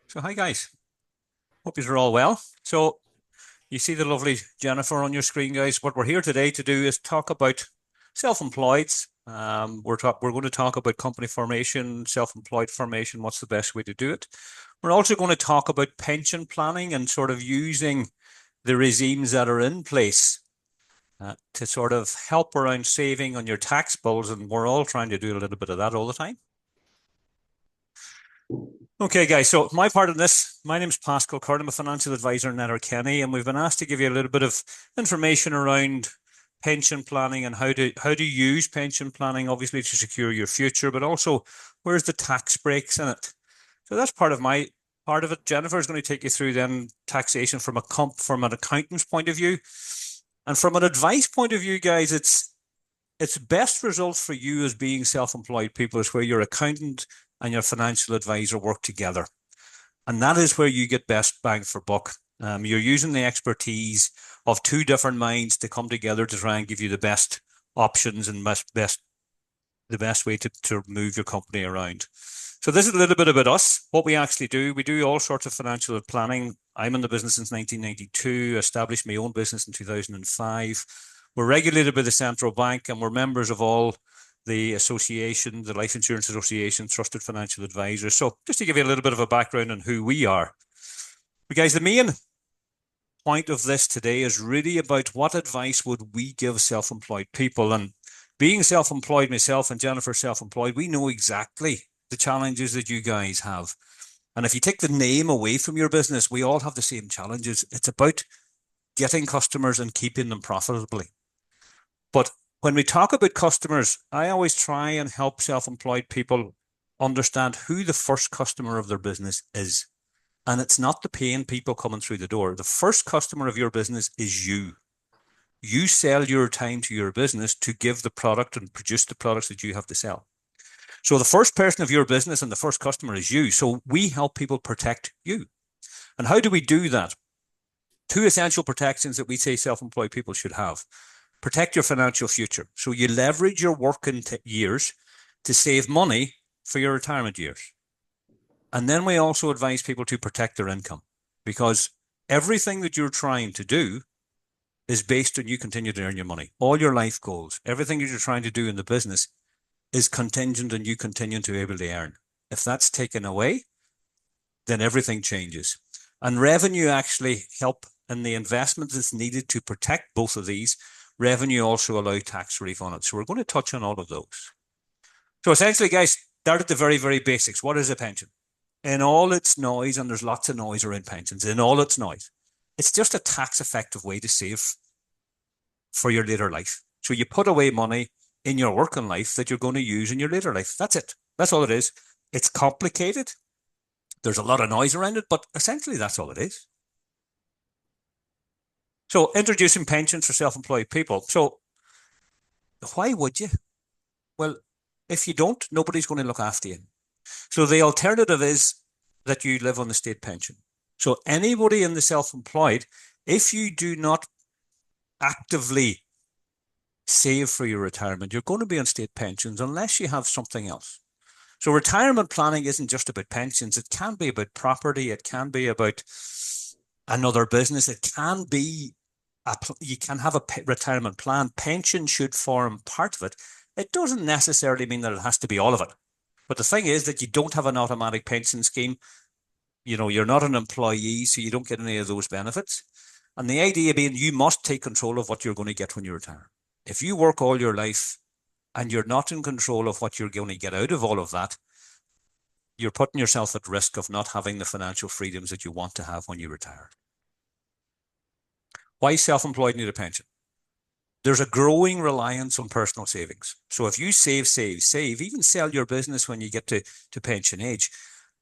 So hi guys, hope you're all well. So you see the lovely Jennifer on your screen, guys. What we're here today to do is talk about self-employeds. We're going to talk about company formation, self-employed formation. What's the best way to do it? We're also going to talk about pension planning and sort of using the regimes that are in place to sort of help around saving on your tax bills. And we're all trying to do a little bit of that all the time. Okay, guys. So my part in this, my name's Pascal Curran. I'm a financial advisor in Letterkenny, and we've been asked to give you a little bit of information around pension planning and how to use pension planning, obviously to secure your future, but also where's the tax breaks in it. So that's part of it. Jennifer is going to take you through then taxation from an accountant's point of view, and from an advice point of view, guys. It's best results for you as being self-employed people is where your accountant and your financial advisor work together. And that is where you get best bang for buck. You're using the expertise of two different minds to come together to try and give you the best options and the best way to move your company around. So this is a little bit about us, what we actually do. We do all sorts of financial planning. I'm in the business since 1992, established my own business in 2005. We're regulated by the central bank and we're members of all the association, the Life Insurance Association, Trusted Financial Advisors. So just to give you a little bit of a background on who we are. But guys, the main point of this today is really about what advice would we give self-employed people. And being self-employed myself and Jennifer self-employed, we know exactly the challenges that you guys have. And if you take the name away from your business, we all have the same challenges. It's about getting customers and keeping them profitably. But when we talk about customers, I always try and help self-employed people understand who the first customer of their business is. And it's not the paying people coming through the door. The first customer of your business is you. You sell your time to your business to give the product and produce the products that you have to sell. So the first person of your business and the first customer is you. So we help people protect you. And how do we do that? Two essential protections that we say self-employed people should have. Protect your financial future. So you leverage your working years to save money for your retirement years. And then we also advise people to protect their income because everything that you're trying to do is based on you continue to earn your money. All your life goals, everything that you're trying to do in the business is contingent on you continuing to be able to earn. If that's taken away, then everything changes. And revenue actually help in the investment that's needed to protect both of these. Revenue also allow tax relief on it. So we're going to touch on all of those. So essentially, guys, start at the very, very basics. What is a pension? In all its noise, and there's lots of noise around pensions, in all its noise, it's just a tax effective way to save for your later life. So you put away money in your working life that you're going to use in your later life. That's it. That's all it is. It's complicated. There's a lot of noise around it, but essentially that's all it is. So introducing pensions for self-employed people. So why would you? Well, if you don't, nobody's going to look after you. So the alternative is that you live on the state pension. So anybody in the self-employed, if you do not actively save for your retirement, you're going to be on state pensions unless you have something else. So retirement planning isn't just about pensions. It can be about property. It can be about another business. It can be you can have a retirement plan. Pension should form part of it. It doesn't necessarily mean that it has to be all of it. But the thing is that you don't have an automatic pension scheme. You know, you're not an employee, so you don't get any of those benefits. And the idea being you must take control of what you're going to get when you retire. If you work all your life and you're not in control of what you're going to get out of all of that, you're putting yourself at risk of not having the financial freedoms that you want to have when you retire. Why self-employed need a pension? There's a growing reliance on personal savings. So if you save, even sell your business when you get to pension age,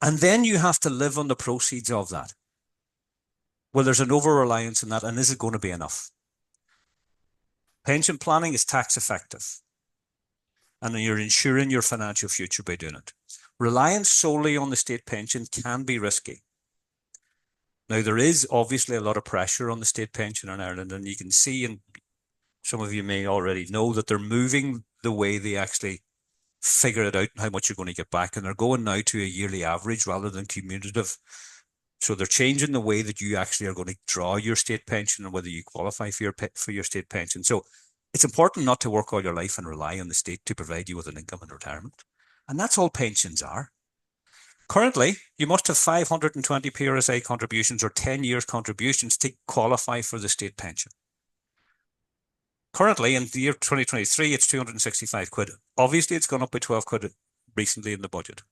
and then you have to live on the proceeds of that. Well, there's an over-reliance on that, and is it going to be enough? Pension planning is tax effective, and you're ensuring your financial future by doing it. Reliance solely on the state pension can be risky. Now, there is obviously a lot of pressure on the state pension in Ireland, and you can see, and some of you may already know, that they're moving the way they actually figure it out and how much you're going to get back. And they're going now to a yearly average rather than cumulative. So they're changing the way that you actually are going to draw your state pension and whether you qualify for your state pension. So it's important not to work all your life and rely on the state to provide you with an income in retirement. And that's all pensions are. Currently, you must have 520 PRSA contributions or 10 years contributions to qualify for the state pension. Currently, in the year 2023, it's 265 quid. Obviously, it's gone up by 12 quid recently in the budget.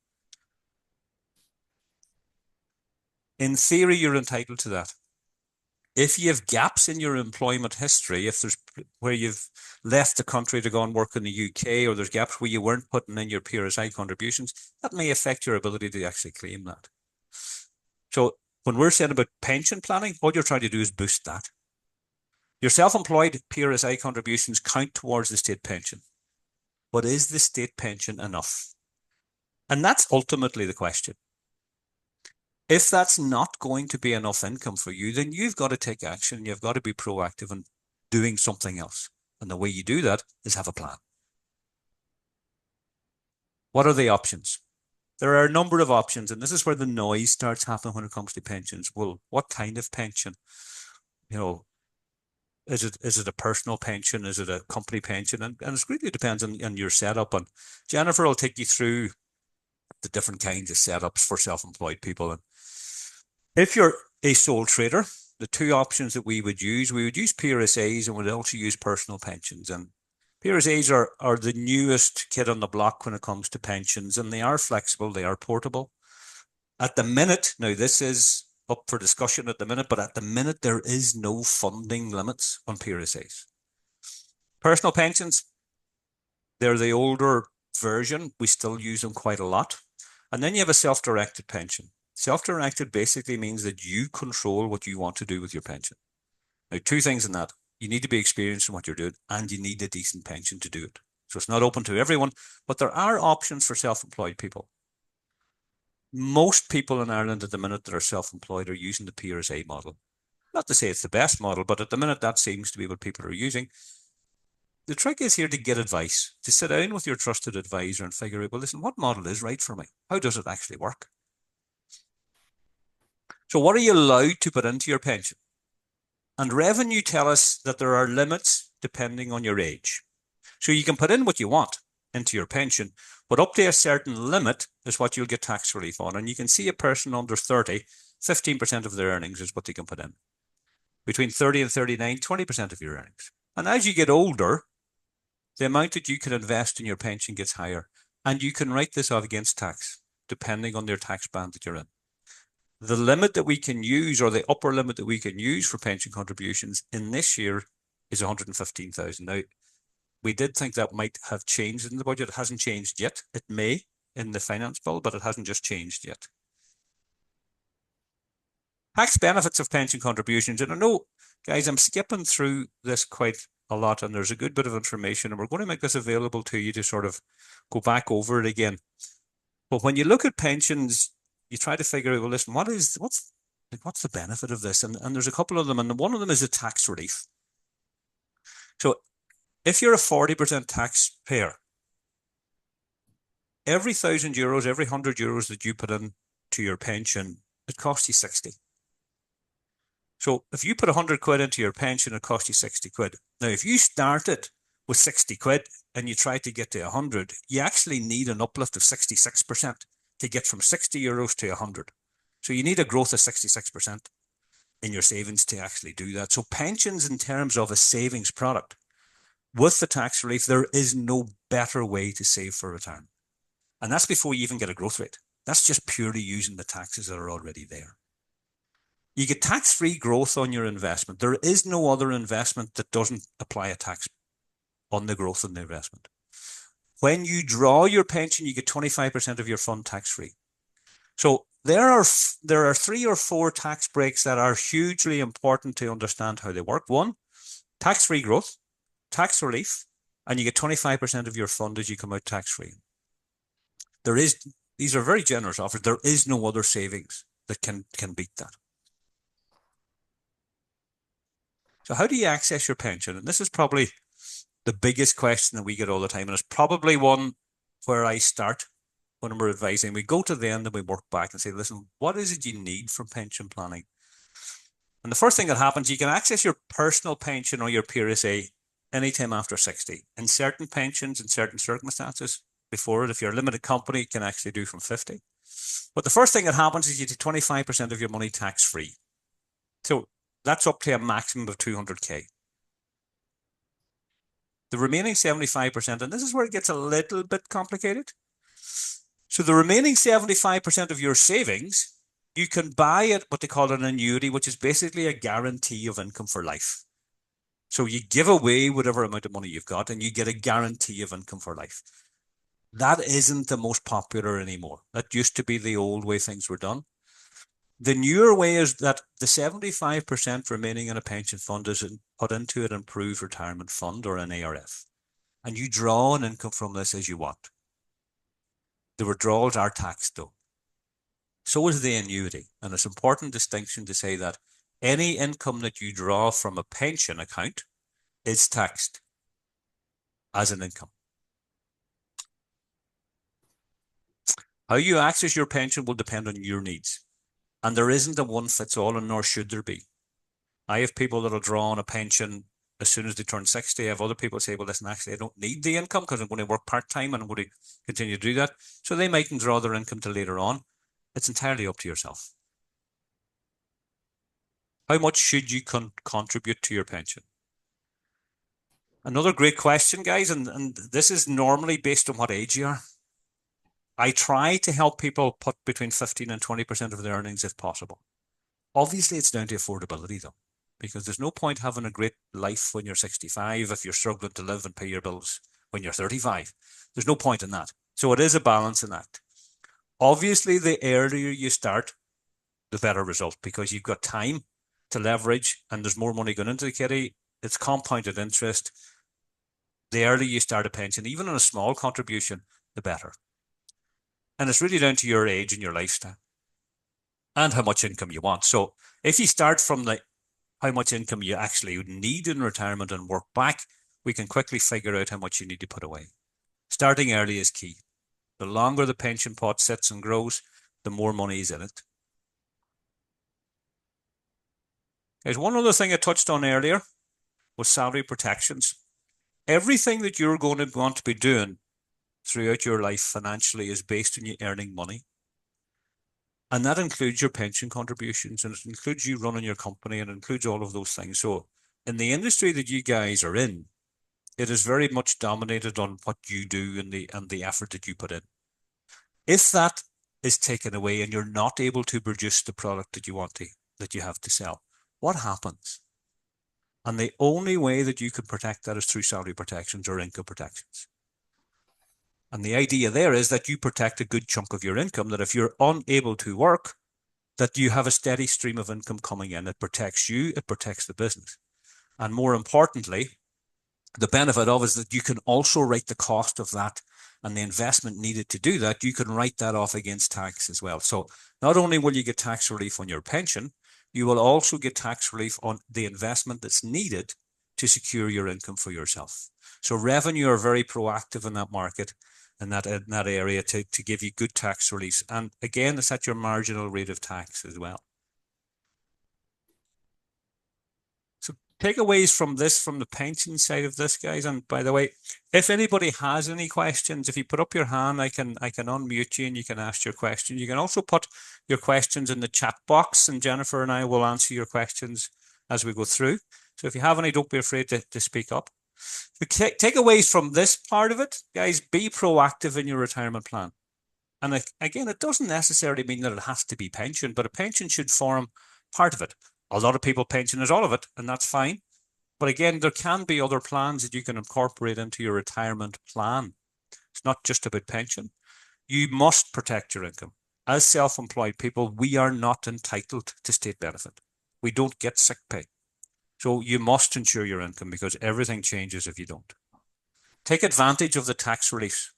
In theory, you're entitled to that. If you have gaps in your employment history, if there's where you've left the country to go and work in the UK, or there's gaps where you weren't putting in your PRSI contributions, that may affect your ability to actually claim that. So when we're saying about pension planning, what you're trying to do is boost that. Your self-employed PRSI contributions count towards the state pension. But is the state pension enough? And that's ultimately the question. If that's not going to be enough income for you, then you've got to take action. You've got to be proactive in doing something else. And the way you do that is have a plan. What are the options? There are a number of options, and this is where the noise starts happening when it comes to pensions. Well, what kind of pension? You know, is it a personal pension? Is it a company pension? And it really depends on your setup. And Jennifer will take you through the different kinds of setups for self-employed people. And if you're a sole trader, the two options that we would use PRSAs and we'd also use personal pensions. And PRSAs are the newest kid on the block when it comes to pensions, and they are flexible, they are portable. At the minute, now this is up for discussion at the minute, but at the minute there is no funding limits on PRSAs. Personal pensions, they're the older version. We still use them quite a lot. And then you have a self-directed pension. Self-directed basically means that you control what you want to do with your pension. Now, two things in that. You need to be experienced in what you're doing, and you need a decent pension to do it. So it's not open to everyone, but there are options for self-employed people. Most people in Ireland at the minute that are self-employed are using the PRSA model. Not to say it's the best model, but at the minute that seems to be what people are using. The trick is here to get advice, to sit down with your trusted advisor and figure out, well, listen, what model is right for me? How does it actually work? So what are you allowed to put into your pension? And revenue tell us that there are limits depending on your age. So you can put in what you want into your pension, but up to a certain limit is what you'll get tax relief on. And you can see a person under 30, 15% of their earnings is what they can put in. Between 30 and 39, 20% of your earnings. And as you get older, the amount that you can invest in your pension gets higher. And you can write this off against tax, depending on their tax band that you're in. The limit that we can use, or the upper limit that we can use for pension contributions in this year is 115,000. Now, we did think that might have changed in the budget. It hasn't changed yet. It may in the finance bill, but it hasn't just changed yet. Tax benefits of pension contributions. And I know, guys, I'm skipping through this quite a lot, and there's a good bit of information, and we're going to make this available to you to sort of go back over it again. But when you look at pensions, you try to figure out, well, listen, what's the benefit of this? And there's a couple of them, and one of them is a tax relief. So if you're a 40% taxpayer, every 1,000 euros, every 100 euros that you put in to your pension, it costs you 60. So if you put 100 quid into your pension, it costs you 60 quid. Now, if you started with 60 quid and you try to get to 100, you actually need an uplift of 66% to get from 60 euros to 100. So you need a growth of 66% in your savings to actually do that. So pensions, in terms of a savings product, with the tax relief, there is no better way to save for retirement. And that's before you even get a growth rate. That's just purely using the taxes that are already there. You get tax-free growth on your investment. There is no other investment that doesn't apply a tax on the growth in the investment. When you draw your pension, you get 25% of your fund tax-free. So there are 3 or 4 tax breaks that are hugely important to understand how they work. One, tax-free growth, tax relief, and you get 25% of your fund as you come out tax-free. These are very generous offers. There is no other savings that can beat that. So how do you access your pension? And this is probably the biggest question that we get all the time, and it's probably one where I start when we're advising, we go to them and we work back and say, listen, what is it you need from pension planning? And the first thing that happens, you can access your personal pension or your PRSA anytime after 60. In certain pensions, in certain circumstances, before it, if you're a limited company, you can actually do from 50. But the first thing that happens is you get 25% of your money tax-free. So that's up to a maximum of 200K. The remaining 75%, and this is where it gets a little bit complicated. So the remaining 75% of your savings, you can buy it, what they call an annuity, which is basically a guarantee of income for life. So you give away whatever amount of money you've got and you get a guarantee of income for life. That isn't the most popular anymore. That used to be the old way things were done. The newer way is that the 75% remaining in a pension fund is put into an improved retirement fund or an ARF. And you draw an income from this as you want. The withdrawals are taxed though. So is the annuity. And it's an important distinction to say that any income that you draw from a pension account is taxed as an income. How you access your pension will depend on your needs. And there isn't a one fits all, and nor should there be. I have people that'll draw on a pension as soon as they turn 60. I have other people say, well, listen, actually, I don't need the income because I'm going to work part-time and I'm going to continue to do that. So they mightn't draw their income till later on. It's entirely up to yourself. How much should you contribute to your pension? Another great question, guys, and this is normally based on what age you are. I try to help people put between 15 and 20% of their earnings if possible. Obviously, it's down to affordability, though, because there's no point having a great life when you're 65 if you're struggling to live and pay your bills when you're 35. There's no point in that. So it is a balancing act. Obviously, the earlier you start, the better result, because you've got time to leverage and there's more money going into the kitty. It's compounded interest. The earlier you start a pension, even on a small contribution, the better. And it's really down to your age and your lifestyle and how much income you want. So if you start from how much income you actually need in retirement and work back, we can quickly figure out how much you need to put away. Starting early is key. The longer the pension pot sits and grows, the more money is in it. There's one other thing I touched on earlier was salary protections. Everything that you're going to want to be doing throughout your life financially is based on you earning money. And that includes your pension contributions, and it includes you running your company, and it includes all of those things. So in the industry that you guys are in, it is very much dominated on what you do and the effort that you put in. If that is taken away and you're not able to produce the product that you want to, that you have to sell, what happens? And the only way that you can protect that is through salary protections or income protections. And the idea there is that you protect a good chunk of your income, that if you're unable to work, that you have a steady stream of income coming in. It protects you, it protects the business. And more importantly, the benefit of is that you can also write the cost of that and the investment needed to do that. You can write that off against tax as well. So not only will you get tax relief on your pension, you will also get tax relief on the investment that's needed to secure your income for yourself. So revenue are very proactive in that market, in that area to give you good tax release. And again, it's at your marginal rate of tax as well. So takeaways from this, from the pension side of this, guys. And by the way, if anybody has any questions, if you put up your hand, I can unmute you and you can ask your question. You can also put your questions in the chat box, and Jennifer and I will answer your questions as we go through. So if you have any, don't be afraid to speak up. The takeaways from this part of it, guys, be proactive in your retirement plan. And again, it doesn't necessarily mean that it has to be pension, but a pension should form part of it. A lot of people pension is all of it, and that's fine. But again, there can be other plans that you can incorporate into your retirement plan. It's not just about pension. You must protect your income. As self-employed people, we are not entitled to state benefit. We don't get sick pay. So you must ensure your income, because everything changes if you don't. Take advantage of the tax relief.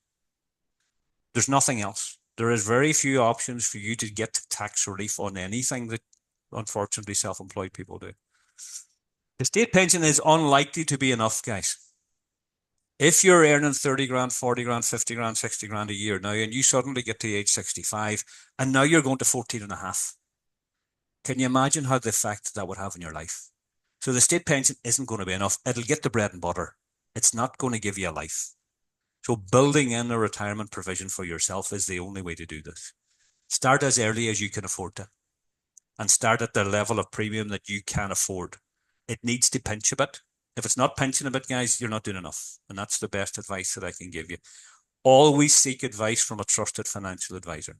There's nothing else. There is very few options for you to get tax relief on anything that, unfortunately, self-employed people do. The state pension is unlikely to be enough, guys. If you're earning 30 grand, 40 grand, 50 grand, 60 grand a year now, and you suddenly get to age 65, and now you're going to 14 and a half, can you imagine how the effect that would have in your life? So the state pension isn't going to be enough. It'll get the bread and butter. It's not going to give you a life. So building in a retirement provision for yourself is the only way to do this. Start as early as you can afford to, and start at the level of premium that you can afford. It needs to pinch a bit. If it's not pinching a bit, guys, you're not doing enough. And that's the best advice that I can give you. Always seek advice from a trusted financial advisor.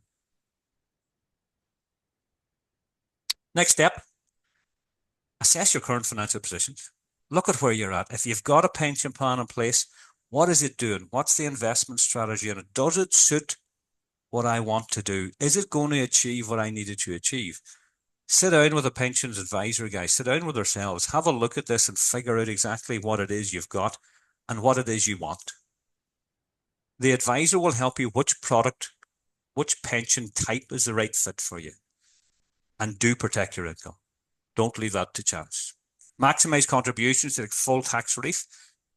Next step, assess your current financial positions. Look at where you're at. If you've got a pension plan in place, what is it doing? What's the investment strategy? And does it suit what I want to do? Is it going to achieve what I needed to achieve? Sit down with a pensions advisor, guys. Sit down with yourselves. Have a look at this and figure out exactly what it is you've got and what it is you want. The advisor will help you which product, which pension type is the right fit for you. And do protect your income. Don't leave that to chance. Maximize contributions to full tax relief.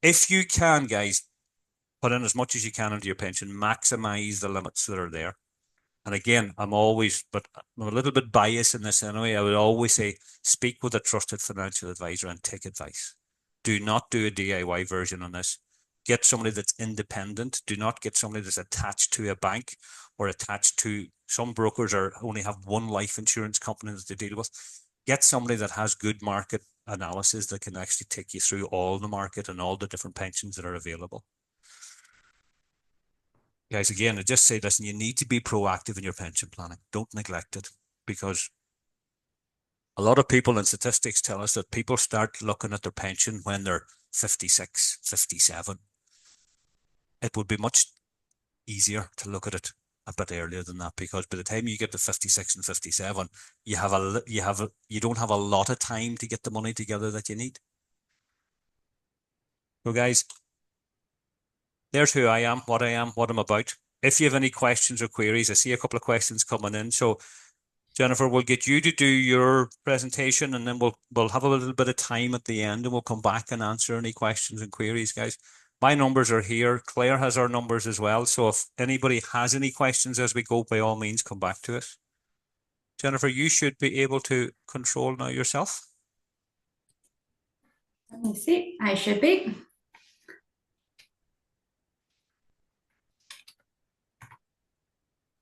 If you can, guys, put in as much as you can into your pension. Maximize the limits that are there. And again, I'm a little bit biased in this anyway. I would always say, speak with a trusted financial advisor and take advice. Do not do a DIY version on this. Get somebody that's independent. Do not get somebody that's attached to a bank or attached to some brokers or only have one life insurance company that they deal with. Get somebody that has good market analysis that can actually take you through all the market and all the different pensions that are available. Guys, again, I just say, listen, you need to be proactive in your pension planning. Don't neglect it, because a lot of people and statistics tell us that people start looking at their pension when they're 56, 57. It would be much easier to look at it a bit earlier than that, because by the time you get to 56 and 57, you don't have a lot of time to get the money together that you need. So guys, there's who I am, what I'm about. If you have any questions or queries, I see a couple of questions coming in. So Jennifer, we'll get you to do your presentation, and then we'll have a little bit of time at the end, and we'll come back and answer any questions and queries, guys. My numbers are here. Claire has our numbers as well. So if anybody has any questions as we go, by all means, come back to us. Jennifer, you should be able to control now yourself. Let me see. I should be.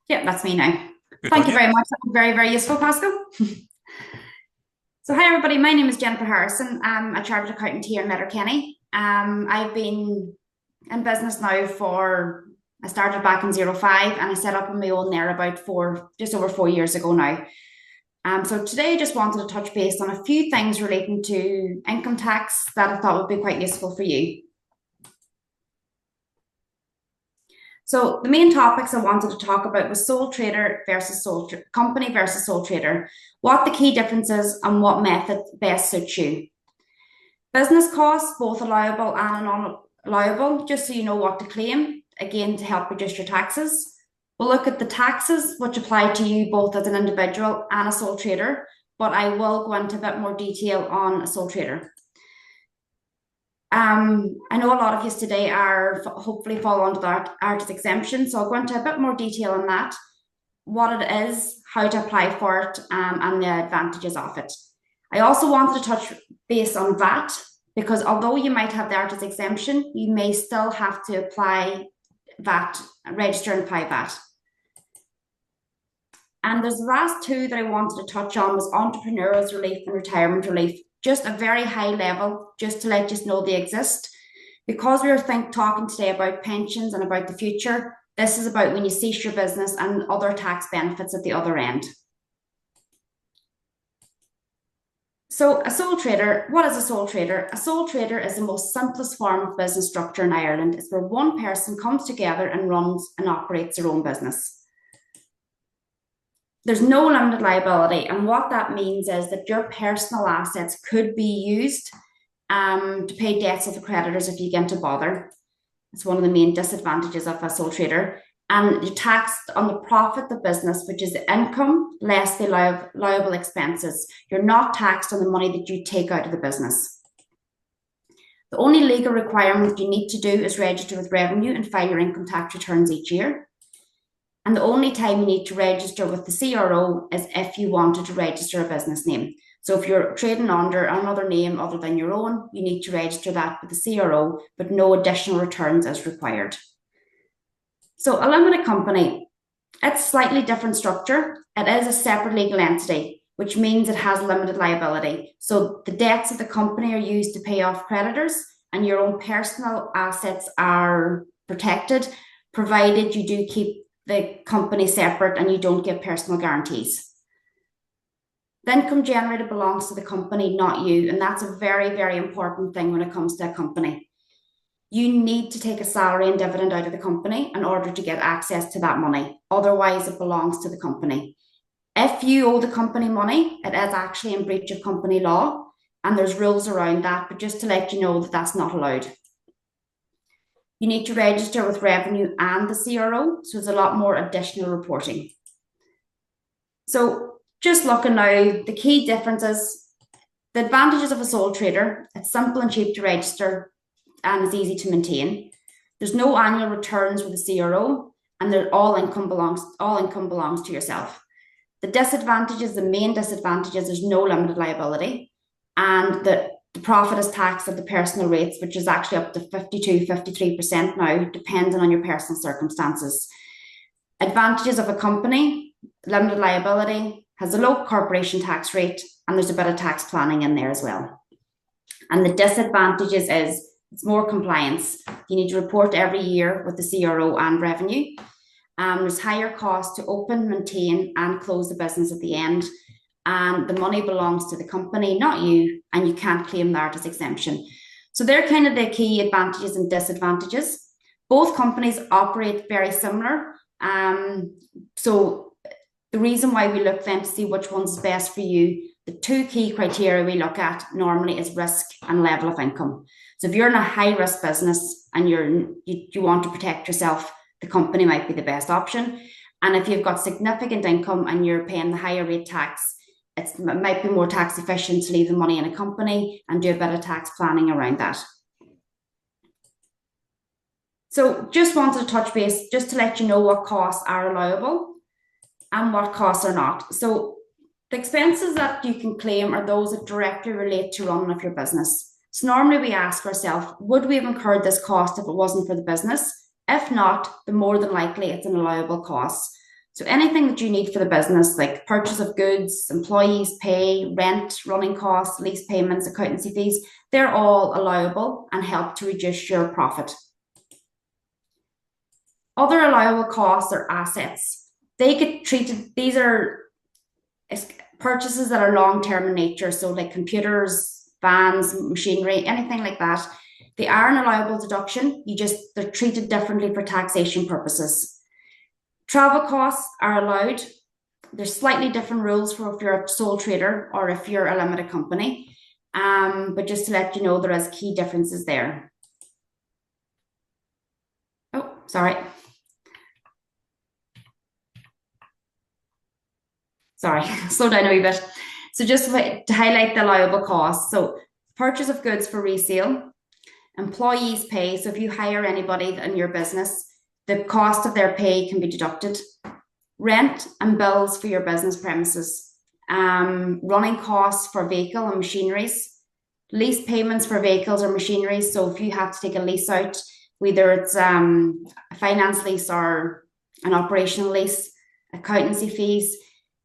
Yep, that's me now. Good. Thank you very much. That was very, very useful, Pascal. So hi, everybody. My name is Jennifer Harrison. I'm a chartered accountant here in Letterkenny. I've been in business now I started back in 05, and I set up on my own there about just over 4 years ago now. So today I just wanted to touch base on a few things relating to income tax that I thought would be quite useful for you. So the main topics I wanted to talk about was sole trader versus company versus sole trader, what the key difference is and what method best suits you. Business costs, both allowable and non-allowable, just so you know what to claim, again, to help reduce your taxes. We'll look at the taxes, which apply to you both as an individual and a sole trader, but I will go into a bit more detail on a sole trader. I know a lot of you today are hopefully fall under that artist exemption, so I'll go into a bit more detail on that, what it is, how to apply for it, and the advantages of it. I also wanted to touch base on VAT, because although you might have the artist exemption, you may still have to apply VAT, register and apply VAT. And there's the last two that I wanted to touch on was entrepreneurial relief and retirement relief. Just a very high level, just to let you know they exist. Because we are talking today about pensions and about the future, this is about when you cease your business and other tax benefits at the other end. So a sole trader, what is a sole trader? A sole trader is the most simplest form of business structure in Ireland. It's where one person comes together and runs and operates their own business. There's no limited liability, and what that means is that your personal assets could be used to pay debts of the creditors if you get into bother. It's one of the main disadvantages of a sole trader. And you're taxed on the profit of the business, which is the income less the liable expenses. You're not taxed on the money that you take out of the business. The only legal requirement you need to do is register with Revenue and file your income tax returns each year. And the only time you need to register with the CRO is if you wanted to register a business name. So if you're trading under another name other than your own, you need to register that with the CRO, but no additional returns is required. So a limited company, it's slightly different structure. It is a separate legal entity, which means it has limited liability. So the debts of the company are used to pay off creditors, and your own personal assets are protected, provided you do keep the company separate and you don't give personal guarantees. The income generated belongs to the company, not you. And that's a very, very important thing when it comes to a company. You need to take a salary and dividend out of the company in order to get access to that money. Otherwise, it belongs to the company. If you owe the company money, it is actually in breach of company law, and there's rules around that, but just to let you know that that's not allowed. You need to register with Revenue and the CRO, so there's a lot more additional reporting. So just looking now, the key differences, the advantages of a sole trader: it's simple and cheap to register and it's easy to maintain. There's no annual returns with the CRO, and all income belongs to yourself. The disadvantages, the main disadvantages, there's no limited liability, and the profit is taxed at the personal rates, which is actually up to 52, 53% now, depending on your personal circumstances. Advantages of a company: limited liability, has a low corporation tax rate, and there's a bit of tax planning in there as well. And the disadvantages is it's more compliance. You need to report every year with the CRO and Revenue. There's higher costs to open, maintain, and close the business at the end. And the money belongs to the company, not you, and you can't claim that as exemption. So they're kind of the key advantages and disadvantages. Both companies operate very similar. So the reason why we look then to see which one's best for you, the two key criteria we look at normally is risk and level of income. So if you're in a high risk business and you want to protect yourself, the company might be the best option. And if you've got significant income and you're paying the higher rate tax, it might be more tax efficient to leave the money in a company and do a bit of tax planning around that. So just wanted to touch base just to let you know what costs are allowable and what costs are not. So the expenses that you can claim are those that directly relate to running of your business. So normally we ask ourselves, would we have incurred this cost if it wasn't for the business? If not, then more than likely it's an allowable cost. So anything that you need for the business, like purchase of goods, employees' pay, rent, running costs, lease payments, accountancy fees, they're all allowable and help to reduce your profit. Other allowable costs are assets. They get treated, these are purchases that are long-term in nature, so like computers, vans, machinery, anything like that. They are an allowable deduction, they're treated differently for taxation purposes. Travel costs are allowed. There's slightly different rules for if you're a sole trader or if you're a limited company, but just to let you know, there is key differences there. Oh, sorry. Sorry, slow down a wee bit. So just to highlight the allowable costs. So purchase of goods for resale, employees' pay. So if you hire anybody in your business, the cost of their pay can be deducted. Rent and bills for your business premises. Running costs for vehicle and machineries. Lease payments for vehicles or machineries. So if you have to take a lease out, whether it's a finance lease or an operational lease, accountancy fees,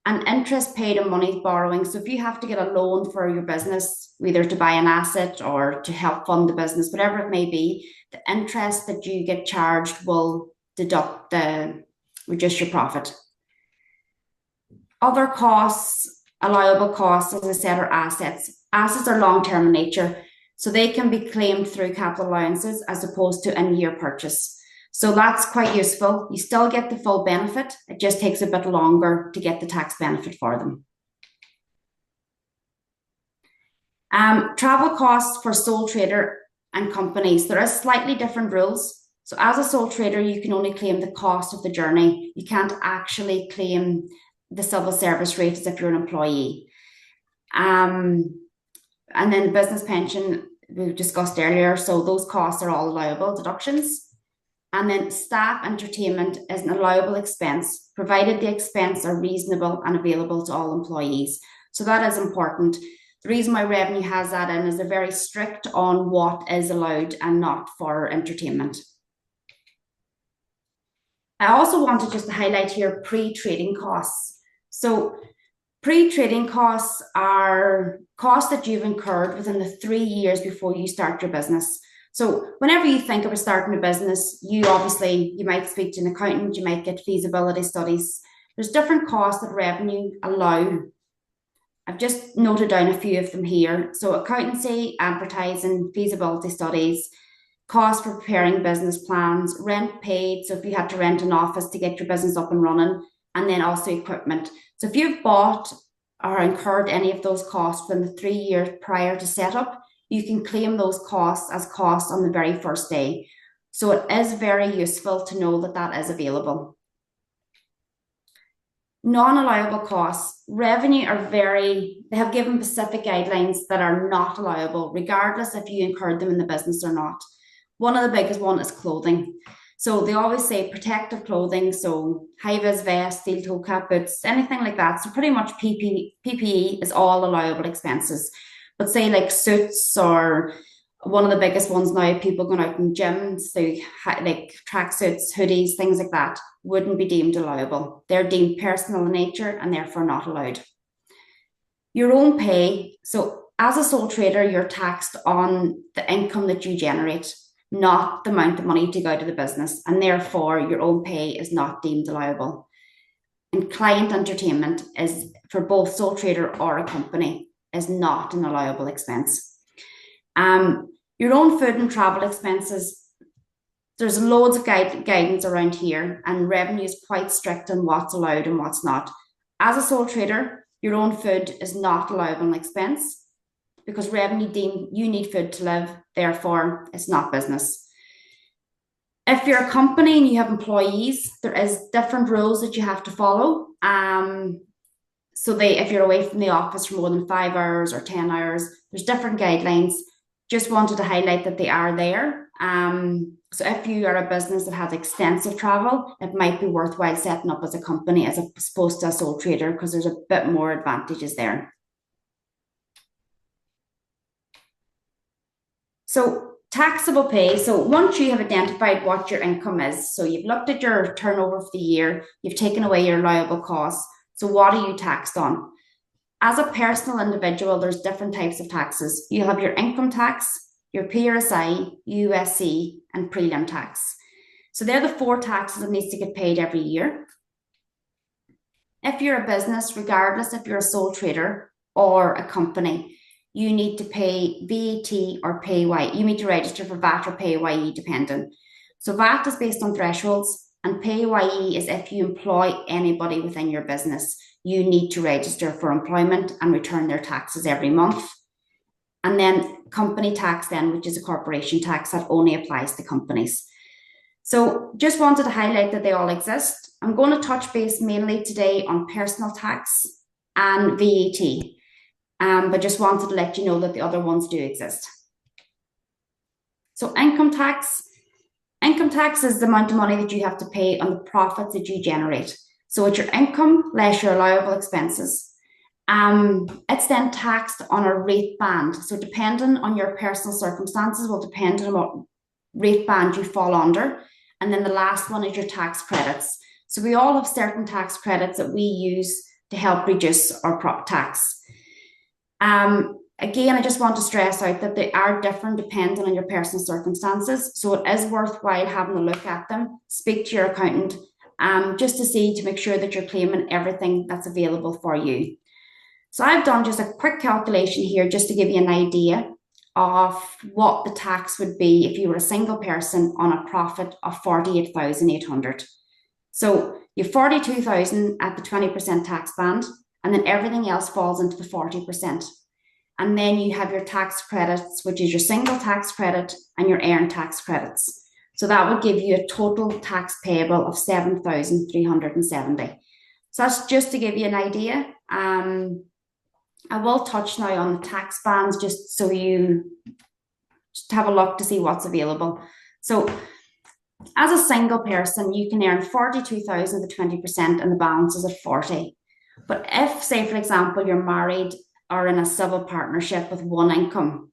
and interest paid on money borrowing. So if you have to get a loan for your business, whether to buy an asset or to help fund the business, whatever it may be, the interest that you get charged will reduce your profit. Other costs, allowable costs, as I said, are assets. Assets are long-term in nature, so they can be claimed through capital allowances as opposed to in-year purchase. So that's quite useful. You still get the full benefit. It just takes a bit longer to get the tax benefit for them. Travel costs for sole trader and companies. There are slightly different rules. So as a sole trader, you can only claim the cost of the journey. You can't actually claim the civil service rate as if you're an employee. And then the business pension, we discussed earlier. So those costs are all allowable deductions. And then staff entertainment is an allowable expense, provided the expense are reasonable and available to all employees. So that is important. The reason why revenue has that in is they're very strict on what is allowed and not for entertainment. I also wanted just to highlight here pre-trading costs. So pre-trading costs are costs that you've incurred within the 3 years before you start your business. So whenever you think about starting a business, you might speak to an accountant, you might get feasibility studies. There's different costs that revenue allow. I've just noted down a few of them here. So accountancy, advertising, feasibility studies, cost for preparing business plans, rent paid. So if you had to rent an office to get your business up and running, and then also equipment. So if you've bought or incurred any of those costs within the 3 years prior to setup, you can claim those costs as costs on the very first day. So it is very useful to know that that is available. Non-allowable costs, revenue they have given specific guidelines that are not allowable, regardless if you incurred them in the business or not. One of the biggest one is clothing. So they always say protective clothing, so high-vis vest, steel toe cap boots, anything like that. So pretty much PPE is all allowable expenses. But say like suits, or one of the biggest ones now, people going out in gyms, so like tracksuits, hoodies, things like that, wouldn't be deemed allowable. They're deemed personal in nature and therefore not allowed. Your own pay. So as a sole trader, you're taxed on the income that you generate, not the amount of money you take out of the business, and therefore your own pay is not deemed allowable. And client entertainment is, for both sole trader or a company, is not an allowable expense. Your own food and travel expenses, there's loads of guidance around here, and revenue is quite strict on what's allowed and what's not. As a sole trader, your own food is not allowable an expense because revenue deemed you need food to live, therefore it's not business. If you're a company and you have employees, there is different rules that you have to follow. So if you're away from the office for more than 5 hours or 10 hours, there's different guidelines. Just wanted to highlight that they are there. So if you are a business that has extensive travel, it might be worthwhile setting up as a company as opposed to a sole trader, because there's a bit more advantages there. So taxable pay. So once you have identified what your income is, so you've looked at your turnover for the year, you've taken away your allowable costs. So what are you taxed on? As a personal individual, there's different types of taxes. You have your income tax, your PRSI, USC, and prelim tax. So they're the 4 taxes that needs to get paid every year. If you're a business, regardless if you're a sole trader or a company, you need to pay VAT or PAYE. You need to register for VAT or PAYE dependent. So VAT is based on thresholds, and PAYE is if you employ anybody within your business. You need to register for employment and return their taxes every month. And then company tax then, which is a corporation tax that only applies to companies. So just wanted to highlight that they all exist. I'm going to touch base mainly today on personal tax and VAT, but just wanted to let you know that the other ones do exist. So income tax. Income tax is the amount of money that you have to pay on the profits that you generate. So it's your income less your allowable expenses. It's then taxed on a rate band. So depending on your personal circumstances will depend on what rate band you fall under. And then the last one is your tax credits. So we all have certain tax credits that we use to help reduce our tax. Again, I just want to stress out that they are different depending on your personal circumstances. So it is worthwhile having a look at them. Speak to your accountant just to make sure that you're claiming everything that's available for you. So I've done just a quick calculation here just to give you an idea of what the tax would be if you were a single person on a profit of 48,800. So you have 42,000 at the 20% tax band, and then everything else falls into the 40%. And then you have your tax credits, which is your single tax credit and your earned tax credits. So that would give you a total tax payable of 7,370. So that's just to give you an idea. I will touch now on the tax bands just so you just have a look to see what's available. So as a single person, you can earn 42,000 to 20% and the balance is at 40. But if, say, for example, you're married or in a civil partnership with one income,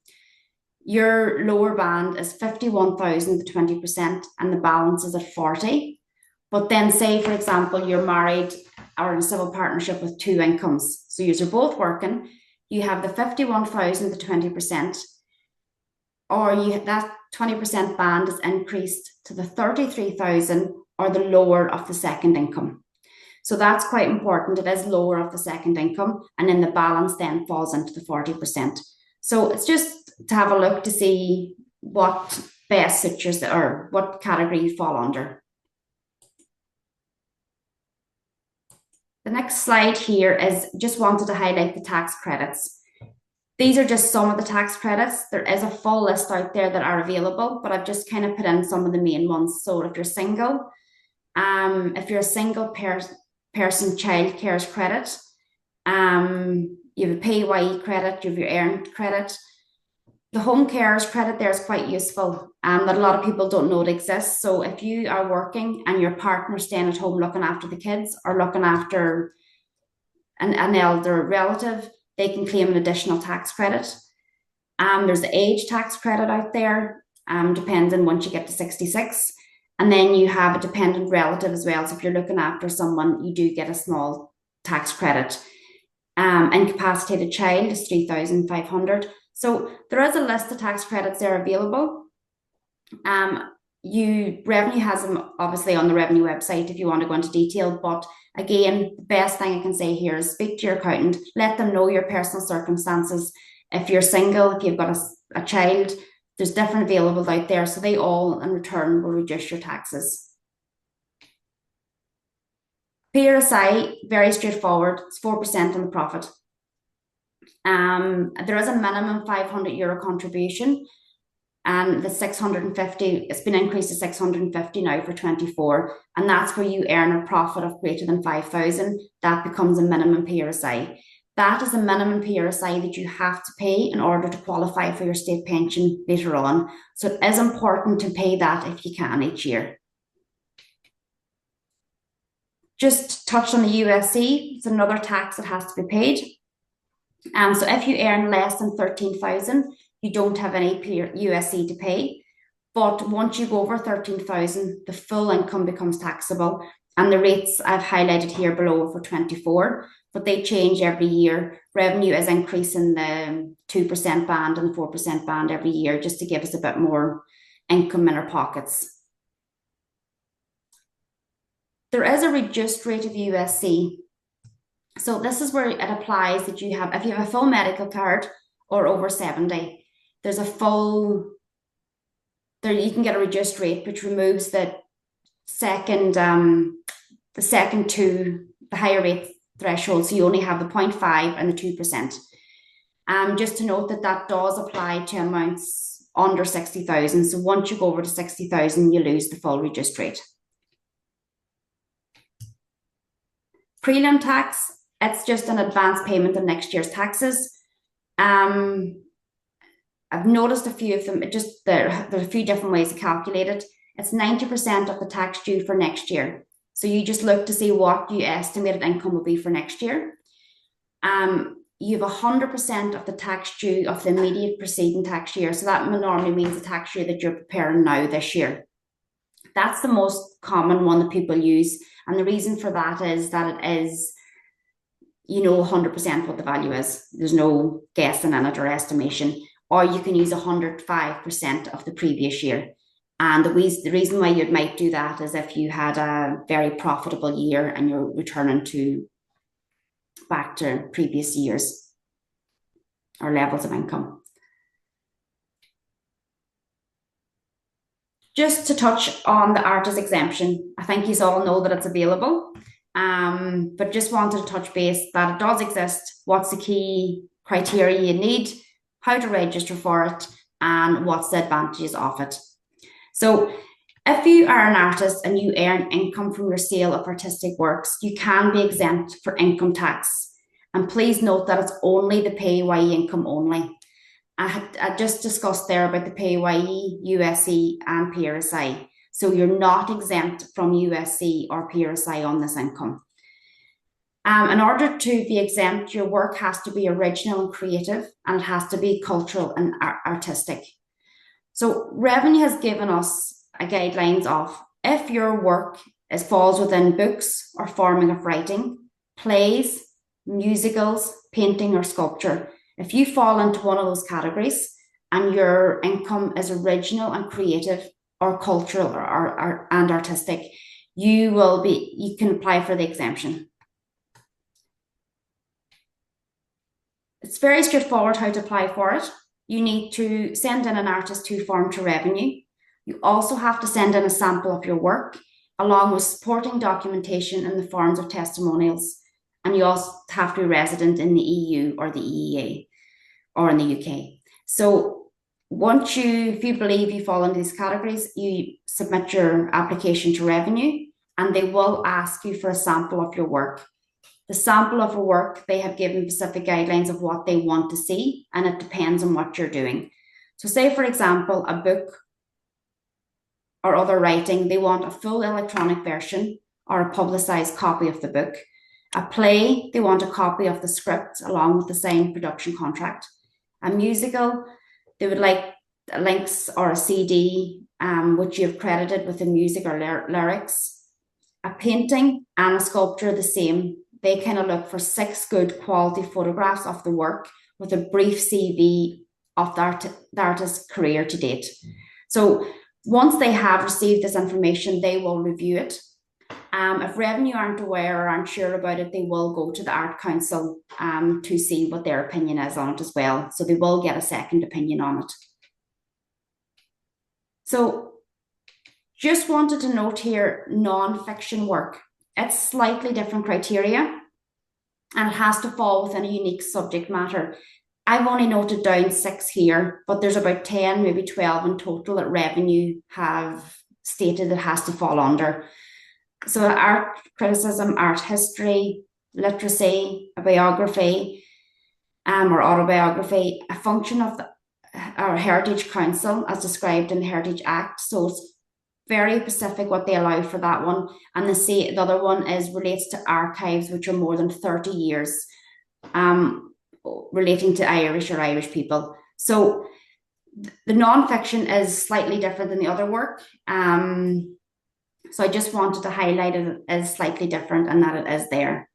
your lower band is 51,000 to 20% and the balance is at 40. But then say, for example, you're married or in a civil partnership with two incomes. So you're both working, you have the 51,000 to 20%, or that 20% band is increased to the 33,000 or the lower of the second income. So that's quite important. It is lower of the second income, and then the balance then falls into the 40%. So it's just to have a look to see what best suits or what category you fall under. The next slide here is just wanted to highlight the tax credits. These are just some of the tax credits. There is a full list out there that are available, but I've just kind of put in some of the main ones. So if you're single, if you're a single person child cares credit, you have a PAYE credit, you have your earned credit. The home carers credit there is quite useful, that a lot of people don't know it exists. So if you are working and your partner's staying at home looking after the kids or looking after an elder relative, they can claim an additional tax credit. There's the age tax credit out there, depending once you get to 66. And then you have a dependent relative as well. So if you're looking after someone, you do get a small tax credit. Incapacitated child is 3,500. So there is a list of tax credits there available. Revenue has them obviously on the revenue website if you want to go into detail. But again, the best thing I can say here is speak to your accountant, let them know your personal circumstances. If you're single, if you've got a child, there's different availables out there. So they all in return will reduce your taxes. PRSI, very straightforward. It's 4% on the profit. There is a minimum €500 contribution, and the 650, it's been increased to 650 now for 24, and that's where you earn a profit of greater than 5,000. That becomes a minimum PRSI. That is a minimum PRSI that you have to pay in order to qualify for your state pension later on. So it is important to pay that if you can each year. Just touch on the USC. It's another tax that has to be paid. So if you earn less than 13,000, you don't have any USC to pay. But once you go over 13,000, the full income becomes taxable. And the rates I've highlighted here below for 24, but they change every year. Revenue is increasing the 2% band and the 4% band every year, just to give us a bit more income in our pockets. There is a reduced rate of USC. So this is where it applies that you have, if you have a full medical card or over 70, there's a full, there you can get a reduced rate, which removes the second two, the higher rate threshold. So you only have the 0.5 and the 2%. Just to note that that does apply to amounts under 60,000. So once you go over to 60,000, you lose the full reduced rate. Prelim tax, it's just an advance payment of next year's taxes. I've noticed a few of them, there are a few different ways to calculate it. It's 90% of the tax due for next year. So you just look to see what you estimated income will be for next year. You have 100% of the tax due of the immediate preceding tax year. So that normally means the tax year that you're preparing now this year. That's the most common one that people use. And the reason for that is that it is, 100% what the value is. There's no guessing in it or estimation. Or you can use 105% of the previous year. And the reason why you might do that is if you had a very profitable year and you're returning back to previous years or levels of income. Just to touch on the artist exemption, I think you all know that it's available, but just wanted to touch base that it does exist, what's the key criteria you need, how to register for it, and what's the advantages of it. So if you are an artist and you earn income from your sale of artistic works, you can be exempt for income tax. And please note that it's only the PAYE income only. I just discussed there about the PAYE, USC, and PRSI. So you're not exempt from USC or PRSI on this income. In order to be exempt, your work has to be original and creative, and it has to be cultural and artistic. So revenue has given us a guidelines of if your work falls within books or forming of writing, plays, musicals, painting, or sculpture. If you fall into one of those categories and your income is original and creative or cultural and artistic, you can apply for the exemption. It's very straightforward how to apply for it. You need to send in an artist to form to revenue. You also have to send in a sample of your work along with supporting documentation in the forms of testimonials. And you also have to be resident in the EU or the EEA or in the UK. So if you believe you fall into these categories, you submit your application to revenue and they will ask you for a sample of your work. The sample of a work, they have given specific guidelines of what they want to see, and it depends on what you're doing. So say, for example, a book or other writing, they want a full electronic version or a publicized copy of the book. A play, they want a copy of the script along with the signed production contract. A musical, they would like links or a CD, which you have credited with the music or lyrics. A painting and a sculpture, the same. They kind of look for 6 good quality photographs of the work with a brief CV of the artist's career to date. So once they have received this information, they will review it. If revenue aren't aware or aren't sure about it, they will go to the Art Council to see what their opinion is on it as well. So they will get a second opinion on it. So just wanted to note here, non-fiction work. It's slightly different criteria and it has to fall within a unique subject matter. I've only noted down 6 here, but there's about 10, maybe 12 in total that revenue have stated it has to fall under. So art criticism, art history, literacy, a biography, or autobiography, a function of our Heritage Council as described in the Heritage Act. So it's very specific what they allow for that one. And the other one relates to archives, which are more than 30 years relating to Irish or Irish people. So the non-fiction is slightly different than the other work. So I just wanted to highlight it as slightly different and that it is there.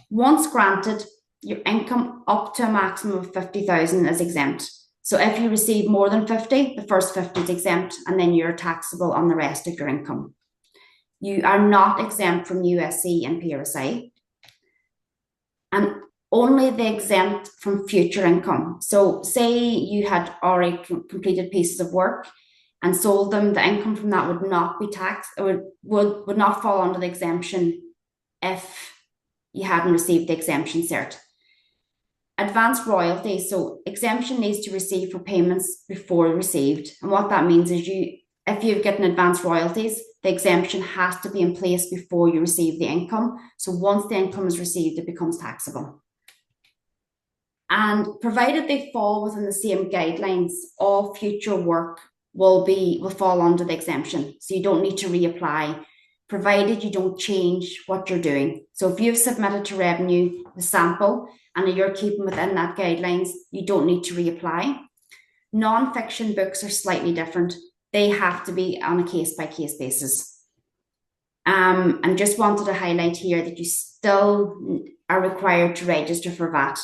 Once granted, your income up to a maximum of 50,000 is exempt. So if you receive more than 50, the first 50 is exempt, and then you're taxable on the rest of your income. You are not exempt from USC and PRSI, and only the exempt from future income. So say you had already completed pieces of work and sold them, the income from that would not be taxed, or would not fall under the exemption if you hadn't received the exemption cert. Advanced royalties, so exemption needs to receive for payments before received. And what that means is if you've gotten advanced royalties, the exemption has to be in place before you receive the income. So once the income is received, it becomes taxable. And provided they fall within the same guidelines, all future work will fall under the exemption. So you don't need to reapply, provided you don't change what you're doing. So if you've submitted to revenue the sample and you're keeping within that guidelines, you don't need to reapply. Non-fiction books are slightly different. They have to be on a case-by-case basis. And just wanted to highlight here that you still are required to register for VAT,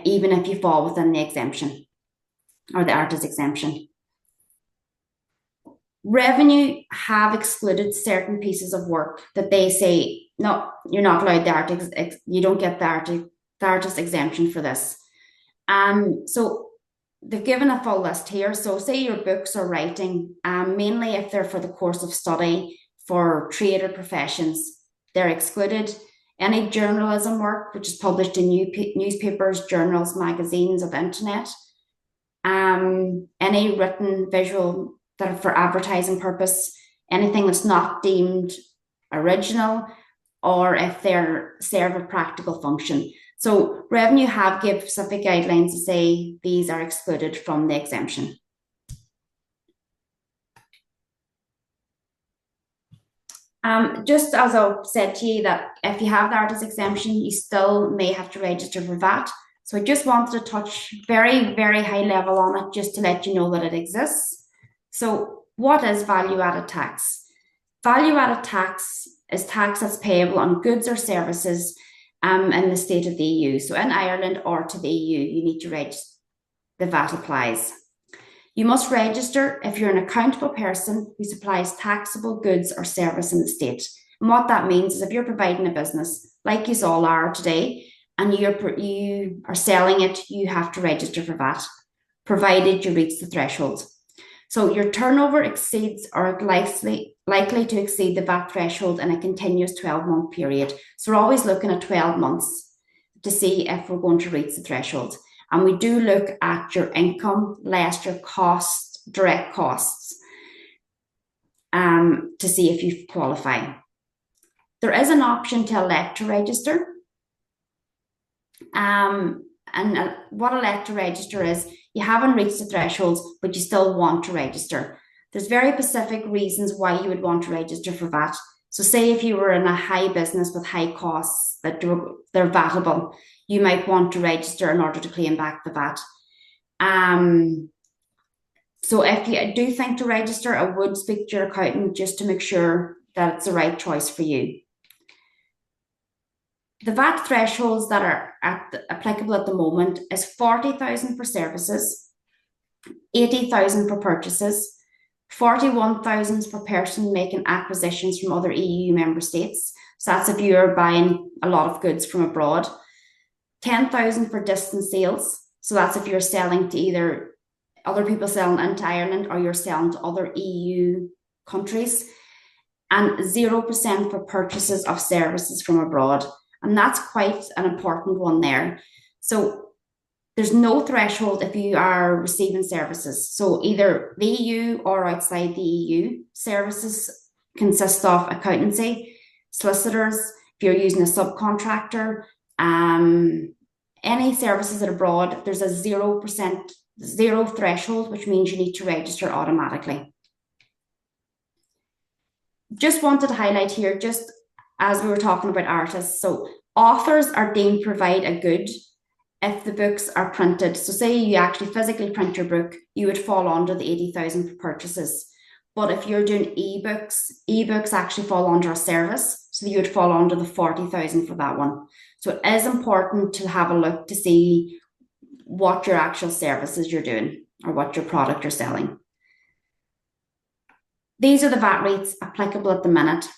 even if you fall within the exemption or the artist exemption. Revenue have excluded certain pieces of work that they say, no, you're not allowed you don't get the artist exemption for this. So they've given a full list here. So say your books are writing, mainly if they're for the course of study, for trade or professions, they're excluded. Any journalism work, which is published in newspapers, journals, magazines, or the internet. Any written, visual that are for advertising purpose, anything that's not deemed original, or if they're serve a practical function. So revenue have give specific guidelines to say these are excluded from the exemption. Just as I said to you that if you have the artist exemption, you still may have to register for VAT. So I just wanted to touch very, very high level on it just to let you know that it exists. So what is value-added tax? Value-added tax is tax that's payable on goods or services in the state of the EU. So in Ireland or to the EU, you need to register. The VAT applies. You must register if you're an accountable person who supplies taxable goods or service in the state. And what that means is if you're providing a business, like you all are today, and you are selling it, you have to register for VAT, provided you reach the threshold. So your turnover exceeds or likely to exceed the VAT threshold in a continuous 12-month period. So we're always looking at 12 months to see if we're going to reach the threshold. And we do look at your income less your costs, direct costs, to see if you qualify. There is an option to elect to register. What elect to register is you haven't reached the thresholds, but you still want to register. There's very specific reasons why you would want to register for VAT. So say if you were in a high business with high costs that they're VATable, you might want to register in order to claim back the VAT. So if you do think to register, I would speak to your accountant just to make sure that it's the right choice for you. The VAT thresholds that are applicable at the moment is 40,000 for services, 80,000 for purchases, 41,000 for person making acquisitions from other EU member states. So that's if you're buying a lot of goods from abroad. 10,000 for distance sales. So that's if you're selling to either other people selling into Ireland or you're selling to other EU countries. And 0% for purchases of services from abroad. And that's quite an important one there. So there's no threshold if you are receiving services. So either the EU or outside the EU. Services consist of accountancy, solicitors, if you're using a subcontractor, any services that are abroad, there's a 0% threshold, which means you need to register automatically. Just wanted to highlight here, just as we were talking about artists. So authors are deemed to provide a good if the books are printed. So say you actually physically print your book, you would fall under the 80,000 for purchases. But if you're doing ebooks actually fall under a service. So you would fall under the 40,000 for that one. So it is important to have a look to see what your actual services you're doing or what your product you're selling. These are the VAT rates applicable at the minute.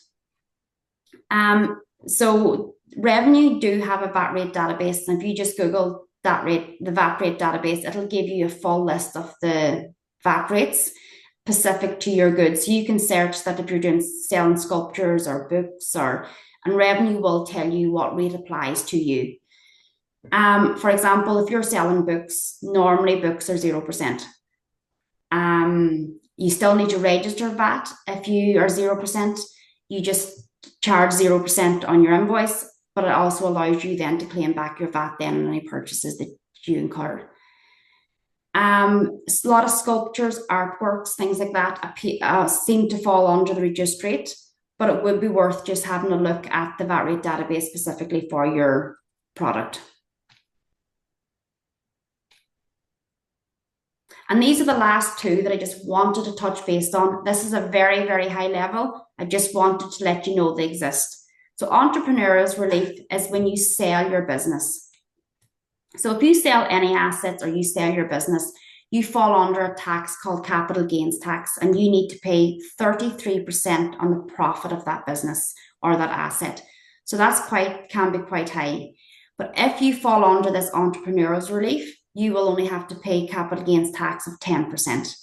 So Revenue do have a VAT rate database, and if you just Google the VAT rate database, it'll give you a full list of the VAT rates specific to your goods. So you can search that if you're selling sculptures or books, and Revenue will tell you what rate applies to you. For example, if you're selling books, normally books are 0%. You still need to register VAT. If you are 0%, you just charge 0% on your invoice, but it also allows you then to claim back your VAT then on any purchases that you incur. A lot of sculptures, artworks, things like that seem to fall under the reduced rate, but it would be worth just having a look at the VAT rate database specifically for your product. And these are the last two that I just wanted to touch base on. This is a very, very high level. I just wanted to let you know they exist. So entrepreneurial relief is when you sell your business. So if you sell any assets or you sell your business, you fall under a tax called capital gains tax, and you need to pay 33% on the profit of that business or that asset. So that's can be quite high. But if you fall under this entrepreneurial relief, you will only have to pay capital gains tax of 10%.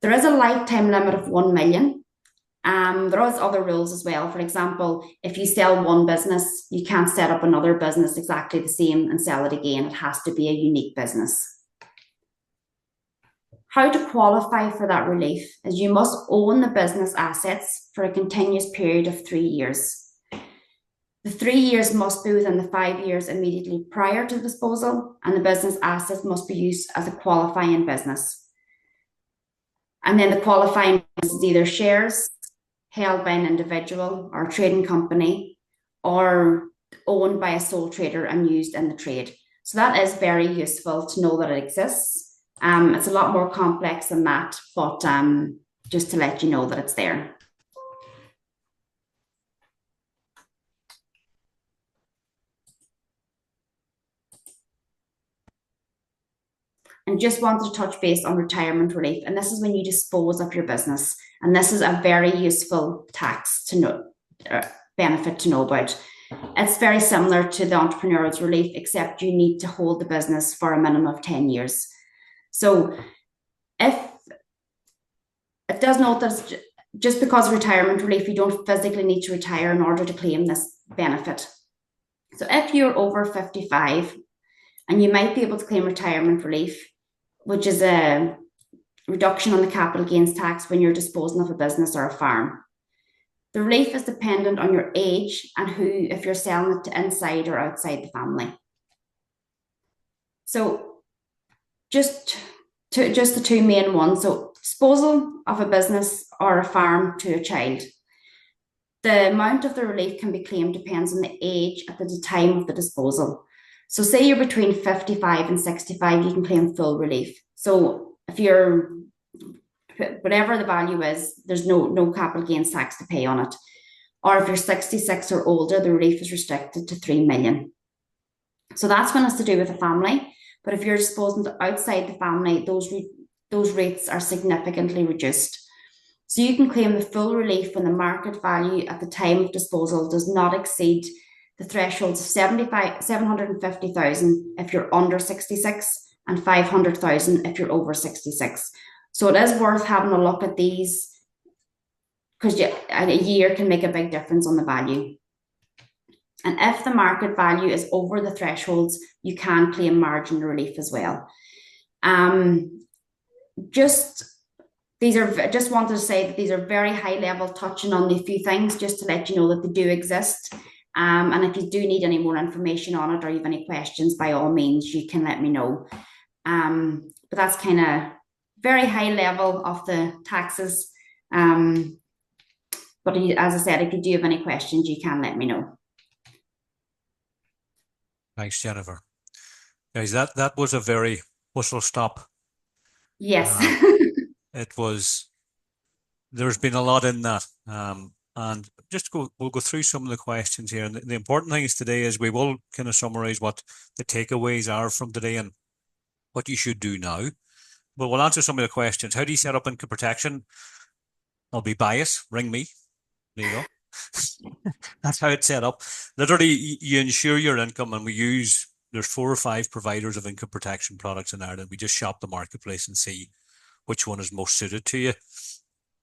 There is a lifetime limit of 1 million. There is other rules as well. For example, if you sell one business, you can't set up another business exactly the same and sell it again. It has to be a unique business. How to qualify for that relief is you must own the business assets for a continuous period of 3 years. The 3 years must be within the 5 years immediately prior to disposal, and the business assets must be used as a qualifying business. And then the qualifying is either shares held by an individual or a trading company or owned by a sole trader and used in the trade. So that is very useful to know that it exists. It's a lot more complex than that, but just to let you know that it's there. And just wanted to touch base on retirement relief. And this is when you dispose of your business. And this is a very useful tax to know, benefit to know about. It's very similar to the entrepreneur's relief, except you need to hold the business for a minimum of 10 years. So if it does note that just because of retirement relief, you don't physically need to retire in order to claim this benefit. So if you're over 55 and you might be able to claim retirement relief, which is a reduction on the capital gains tax when you're disposing of a business or a farm. The relief is dependent on your age and who, if you're selling it to inside or outside the family. So just the two main ones. So disposal of a business or a farm to a child. The amount of the relief can be claimed depends on the age at the time of the disposal. So say you're between 55 and 65, you can claim full relief. So if you're, whatever the value is, there's no capital gains tax to pay on it. Or if you're 66 or older, the relief is restricted to 3 million. So that's when it's to do with a family. But if you're disposing to outside the family, those rates are significantly reduced. So you can claim the full relief when the market value at the time of disposal does not exceed the thresholds of 750,000 if you're under 66 and 500,000 if you're over 66. So it is worth having a look at these because a year can make a big difference on the value. And if the market value is over the thresholds, you can claim margin relief as well. Just wanted to say that these are very high level, touching on a few things just to let you know that they do exist. And if you do need any more information on it or you have any questions, by all means, you can let me know. But that's kind of very high level of the taxes. But as I said, if you do have any questions, you can let me know. Thanks, Jennifer. Guys, that was a very whistle stop. Yes. There's been a lot in that. And we'll go through some of the questions here. And the important things today is we will kind of summarize what the takeaways are from today and what you should do now. But we'll answer some of the questions. How do you set up income protection? I'll be biased. Ring me. There you go. That's how it's set up. Literally, you insure your income, and there's 4 or 5 providers of income protection products in Ireland. We just shop the marketplace and see which one is most suited to you.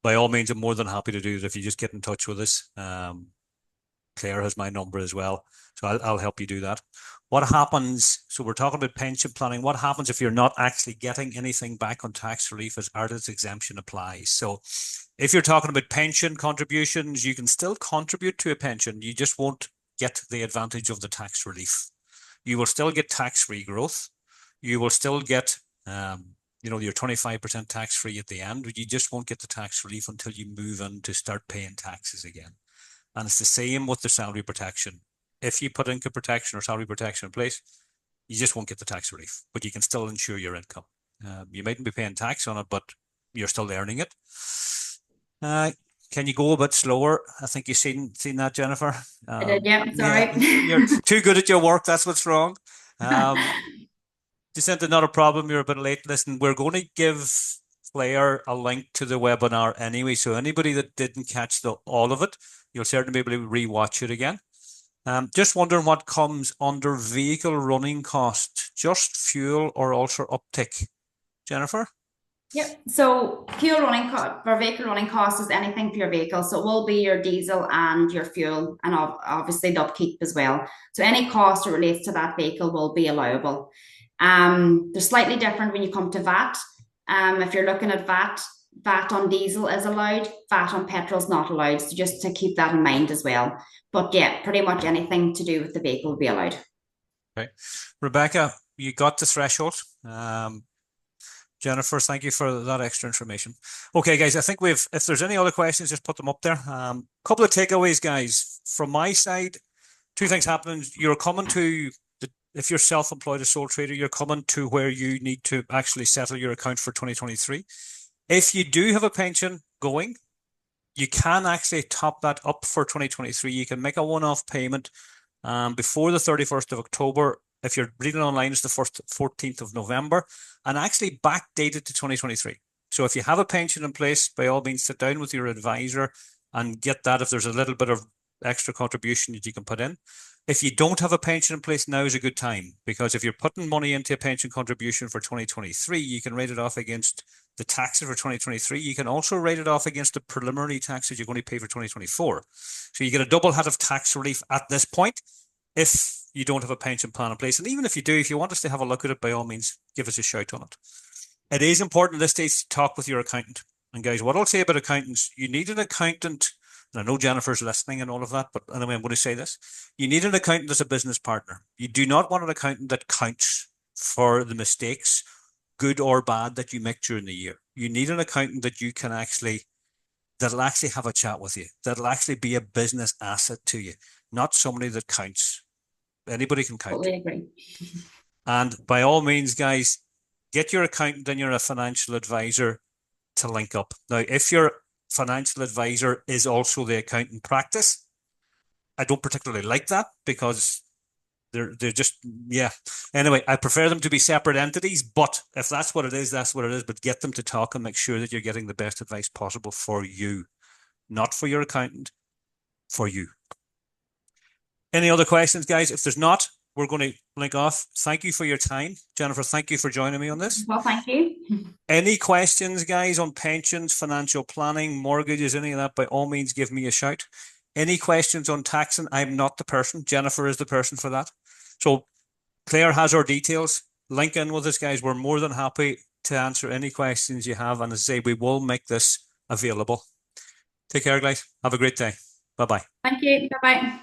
By all means, I'm more than happy to do it if you just get in touch with us. Claire has my number as well, so I'll help you do that. What happens? So we're talking about pension planning. What happens if you're not actually getting anything back on tax relief as Ireland's exemption applies? So if you're talking about pension contributions, you can still contribute to a pension. You just won't get the advantage of the tax relief. You will still get tax-free growth. You will still get your 25% tax-free at the end, but you just won't get the tax relief until you move in to start paying taxes again. And it's the same with the salary protection. If you put income protection or salary protection in place, you just won't get the tax relief, but you can still insure your income. You mightn't be paying tax on it, but you're still earning it. Can you go a bit slower? I think you've seen that, Jennifer. I did, yeah. Sorry. You're too good at your work. That's what's wrong. Jacinta, not a problem. You're a bit late. Listen, we're going to give Claire a link to the webinar anyway. So anybody that didn't catch all of it, you'll certainly be able to rewatch it again. Just wondering what comes under vehicle running cost, just fuel or also uptick? Jennifer? Yep. So fuel running for vehicle running cost is anything for your vehicle. So it will be your diesel and your fuel and obviously the upkeep as well. So any cost that relates to that vehicle will be allowable. They're slightly different when you come to VAT. If you're looking at VAT, VAT on diesel is allowed, VAT on petrol is not allowed. So just to keep that in mind as well. But yeah, pretty much anything to do with the vehicle will be allowed. Okay. Rebecca, you got the threshold. Jennifer, thank you for that extra information. Okay, guys, I think if there's any other questions, just put them up there. Couple of takeaways, guys. From my side, two things happening. You're coming to, if you're self-employed as sole trader, you're coming to where you need to actually settle your account for 2023. If you do have a pension going, you can actually top that up for 2023. You can make a one-off payment before the 31st of October. If you're reading online, it's the 14th of November, and actually backdated to 2023. So if you have a pension in place, by all means, sit down with your advisor and get that if there's a little bit of extra contribution that you can put in. If you don't have a pension in place, now is a good time, because if you're putting money into a pension contribution for 2023, you can write it off against the taxes for 2023. You can also write it off against the preliminary taxes you're going to pay for 2024. So you get a double hat of tax relief at this point if you don't have a pension plan in place. And even if you do, if you want us to have a look at it, by all means, give us a shout on it. It is important at this stage to talk with your accountant. And guys, what I'll say about accountants, you need an accountant, and I know Jennifer's listening and all of that, but anyway, I'm going to say this. You need an accountant as a business partner. You do not want an accountant that counts for the mistakes, good or bad, that you make during the year. You need an accountant that you can actually, that'll actually have a chat with you, that'll actually be a business asset to you, not somebody that counts. Anybody can count. Totally agree. And by all means, guys, get your accountant and your financial advisor to link up. Now, if your financial advisor is also the accountant practice, I don't particularly like that, because they're just, yeah. Anyway, I prefer them to be separate entities, but if that's what it is, that's what it is. But get them to talk and make sure that you're getting the best advice possible for you, not for your accountant, for you. Any other questions, guys? If there's not, we're going to link off. Thank you for your time. Jennifer, thank you for joining me on this. Well, thank you. Any questions, guys, on pensions, financial planning, mortgages, any of that, by all means, give me a shout. Any questions on taxing? I'm not the person. Jennifer is the person for that. So Claire has our details. Link in with us, guys. We're more than happy to answer any questions you have. And as I say, we will make this available. Take care, guys. Have a great day. Bye-bye. Thank you. Bye-bye.